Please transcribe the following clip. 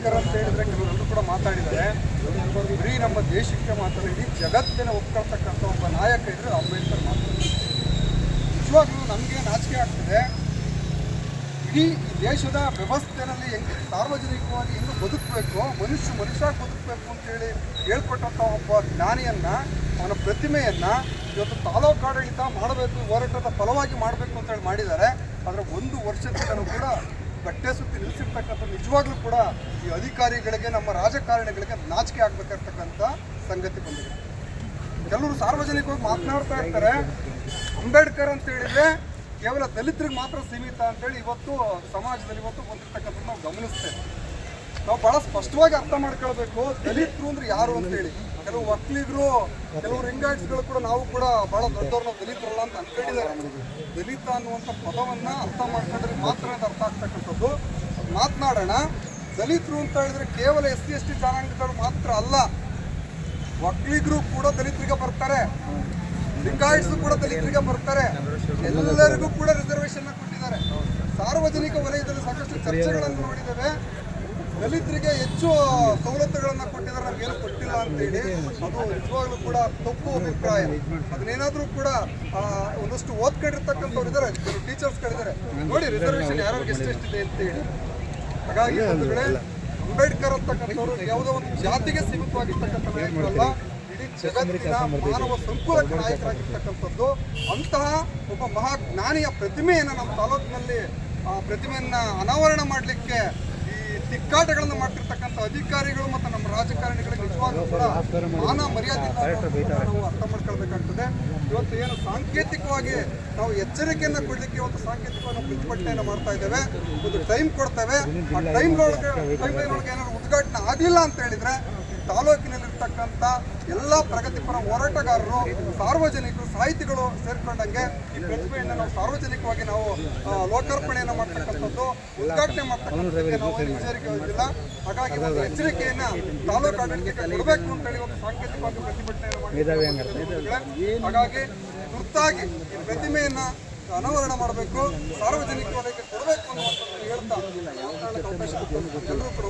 ಅಂಬೇಡ್ಕರ್ ಅಂತ ಹೇಳಿದ್ರೆ ಕೆಲವರೆಲ್ಲರೂ ಕೂಡ ಮಾತಾಡಿದ್ದಾರೆ. ಬರೀ ನಮ್ಮ ದೇಶಕ್ಕೆ ಮಾತ್ರ ಇಡೀ ಜಗತ್ತಿನ ಒಪ್ಕೊಳ್ತಕ್ಕಂಥ ಒಬ್ಬ ನಾಯಕ ಇದ್ರೆ ಅಂಬೇಡ್ಕರ್ ಮಾತ್ರ. ನಿಜವಾಗ್ಲೂ ನಮಗೆ ನಾಚಿಕೆ ಆಗ್ತದೆ. ಇಡೀ ದೇಶದ ವ್ಯವಸ್ಥೆಯಲ್ಲಿ ಹೆಂಗೆ ಸಾರ್ವಜನಿಕವಾಗಿ ಹೆಂಗೆ ಬದುಕಬೇಕು, ಮನುಷ್ಯರಾಗಿ ಬದುಕಬೇಕು ಅಂತೇಳಿ ಹೇಳ್ಕೊಟ್ಟಂಥ ಒಬ್ಬ ಜ್ಞಾನಿಯನ್ನು, ಅವನ ಪ್ರತಿಮೆಯನ್ನು ಇವತ್ತು ತಾಲೂಕಾಡಳಿತ ಮಾಡಬೇಕು, ಹೋರಾಟದ ಫಲವಾಗಿ ಮಾಡಬೇಕು ಅಂತೇಳಿ ಮಾಡಿದ್ದಾರೆ. ಆದರೆ 1 ವರ್ಷದಿಂದಲೂ ಕೂಡ ಬಟ್ಟೆ ಸುತ್ತಿ ನಿಲ್ಲಿಸಿರ್ತಕ್ಕಂಥ ನಿಜವಾಗ್ಲೂ ಕೂಡ ಈ ಅಧಿಕಾರಿಗಳಿಗೆ, ನಮ್ಮ ರಾಜಕಾರಣಿಗಳಿಗೆ ನಾಚಿಕೆ ಆಗಬೇಕಾಗಿರ್ತಕ್ಕಂಥ ಸಂಗತಿ ಬಂದಿದೆ. ಕೆಲವರು ಸಾರ್ವಜನಿಕವಾಗಿ ಮಾತನಾಡ್ತಾ ಇರ್ತಾರೆ, ಅಂಬೇಡ್ಕರ್ ಅಂತ ಹೇಳಿದರೆ ಕೇವಲ ದಲಿತರಿಗೆ ಮಾತ್ರ ಸೀಮಿತ ಅಂತೇಳಿ ಇವತ್ತು ಸಮಾಜದಲ್ಲಿ ಬಂದಿರ್ತಕ್ಕಂಥದ್ದು ನಾವು ಗಮನಿಸ್ತೇವೆ. ನಾವು ಭಾಳ ಸ್ಪಷ್ಟವಾಗಿ ಅರ್ಥ ಮಾಡ್ಕೊಳ್ಬೇಕು, ದಲಿತರು ಅಂದ್ರೆ ಯಾರು ಅಂತೇಳಿ. ಕೆಲವು ಒಕ್ಕಲಿಗರು, ಕೆಲವು ಲಿಂಗಾಯತ್ಗಳು ಕೂಡ ನಾವು ಕೂಡ ಭಾಳ ದೊಡ್ಡವ್ರು, ನಾವು ದಲಿತರಲ್ಲ ಅಂತ ಅನ್ಕೊಂಡಿದ್ದಾರೆ. ದಲಿತ ಅನ್ನುವಂಥ ಪದವನ್ನು ಅರ್ಥ ಮಾಡ್ಕೊಂಡ್ರೆ ಮಾತ್ರ ಅದು ಅರ್ಥ ಆಗ್ತಕ್ಕಂಥದ್ದು. ಮಾತನಾಡೋಣ. ದಲಿತರು ಅಂತ ಹೇಳಿದ್ರೆ ಕೇವಲ SC/ST ಜನಾಂಗದವರು ಮಾತ್ರ ಅಲ್ಲ, ಒಕ್ಕಲಿಗರು ಕೂಡ ದಲಿತರಿಗೆ ಬರ್ತಾರೆ, ಲಿಂಗಾಯತ್ಸು ಕೂಡ ದಲಿತರಿಗೆ ಬರ್ತಾರೆ. ಎಲ್ಲರಿಗೂ ಕೂಡ ರಿಸರ್ವೇಷನ್ ಕೊಟ್ಟಿದ್ದಾರೆ. ಸಾರ್ವಜನಿಕ ವಲಯದಲ್ಲಿ ಸಾಕಷ್ಟು ಚರ್ಚೆಗಳನ್ನು ನೋಡಿದ್ದೇವೆ. ದಲಿತರಿಗೆ ಹೆಚ್ಚು ಸವಲತ್ತುಗಳನ್ನು ಕೊಟ್ಟಿದ್ದಾರೆ, ನಮಗೇನು ಕೊಟ್ಟಿಲ್ಲ ಅಂತೇಳಿ. ಅದು ನಿಜವಾಗ್ಲೂ ಕೂಡ ತಪ್ಪು ಅಭಿಪ್ರಾಯ. ಅದನ್ನೇನಾದರೂ ಕೂಡ ಒಂದಷ್ಟು ಓದ್ಕೊಂಡಿರ್ತಕ್ಕಂಥವ್ರು ಇದ್ದಾರೆ, ಟೀಚರ್ಸ್ಗಳಿದ್ದಾರೆ, ನೋಡಿ ರಿಸರ್ವೇಷನ್ ಯಾರಿಗೆ ಎಷ್ಟೆಷ್ಟಿದೆ ಅಂತೇಳಿ. ಹಾಗಾಗಿ ಒಂದು ವೇಳೆ ಅಂಬೇಡ್ಕರ್ ಅಂತಕ್ಕಂಥವ್ರು ಯಾವುದೋ ಒಂದು ಜಾತಿಗೆ ಸೀಮಿತವಾಗಿರ್ತಕ್ಕಂಥ ನಾಯಕರಲ್ಲ, ಇಡೀ ಜಗತ್ತಿನ ಮಾನವ ಸಂಕುಲಕ್ಕೆ ನಾಯಕರಾಗಿರ್ತಕ್ಕಂಥದ್ದು. ಅಂತಹ ಒಬ್ಬ ಮಹಾಜ್ಞಾನಿಯ ಪ್ರತಿಮೆಯನ್ನು ನಮ್ಮ ತಾಲೂಕಿನಲ್ಲಿ ಪ್ರತಿಮೆಯನ್ನು ಅನಾವರಣ ಮಾಡಲಿಕ್ಕೆ ಈ ತಿಕ್ಕಾಟಗಳನ್ನು ಮಾಡ್ತಿರ್ತಕ್ಕಂಥ ಅಧಿಕಾರಿಗಳು ಮತ್ತು ನಮ್ಮ ರಾಜಕಾರಣಿಗಳಿಗೆ ನಿಜವಾಗ್ಲೂ ಕೂಡ ಮಾನ ಮರ್ಯಾದೆ ನಾವು ಅರ್ಥ ಮಾಡ್ಕೊಳ್ಬೇಕಾಗ್ತದೆ. ಇವತ್ತು ಏನು ಸಾಂಕೇತಿಕವಾಗಿ ನಾವು ಎಚ್ಚರಿಕೆಯನ್ನು ಕೊಡಲಿಕ್ಕೆ ಇವತ್ತು ಸಾಂಕೇತಿಕವಾಗಿ ನಾವು ಪ್ರತಿಭಟನೆಯನ್ನು ಮಾಡ್ತಾ ಇದ್ದೇವೆ. ಒಂದು ಟೈಮ್ ಕೊಡ್ತೇವೆ. ಆ ಟೈಮ್ ಒಳಗೆ ಏನಾದ್ರು ಉದ್ಘಾಟನೆ ಆಗಲಿಲ್ಲ ಅಂತ ಹೇಳಿದ್ರೆ ತಾಲೂಕಿನಲ್ಲಿರ್ತಕ್ಕಂಥ ಎಲ್ಲ ಪ್ರಗತಿಪರ ಹೋರಾಟಗಾರರು, ಸಾರ್ವಜನಿಕರು, ಸಾಹಿತಿಗಳು ಸೇರ್ಕೊಂಡಂಗೆ ಈ ಪ್ರತಿಭೆಯನ್ನು ನಾವು ಸಾರ್ವಜನಿಕವಾಗಿ ನಾವು ಲೋಕಾರ್ಪಣೆಯನ್ನು ಮಾಡ್ತಕ್ಕಂಥದ್ದು, ಉದ್ಘಾಟನೆ ಮಾಡ್ತಕ್ಕಂಥದ್ದಕ್ಕೆ ನಾವು ಎಚ್ಚರಿಕೆ ಹೊಂದಿಲ್ಲ. ಹಾಗಾಗಿ ಒಂದು ಎಚ್ಚರಿಕೆಯನ್ನು ತಾಲೂಕು ಆಡಳಿತಕ್ಕೆ ಕೊಡಬೇಕು ಅಂತೇಳಿ ಒಂದು ಸಾಂಕೇತಿಕವಾಗಿ ಪ್ರತಿಭಟನೆಯನ್ನು ಮಾಡಿದ್ದೇವೆ. ಹಾಗಾಗಿ ತುರ್ತಾಗಿ ಈ ಪ್ರತಿಮೆಯನ್ನು ಅನಾವರಣ ಮಾಡಬೇಕು, ಸಾರ್ವಜನಿಕ ವಲಯಕ್ಕೆ ಕೊಡಬೇಕು ಅನ್ನುವಂಥದ್ದು ಹೇಳ್ತಾ ಅವಕಾಶ ಎಲ್ಲರೂ ಕೂಡ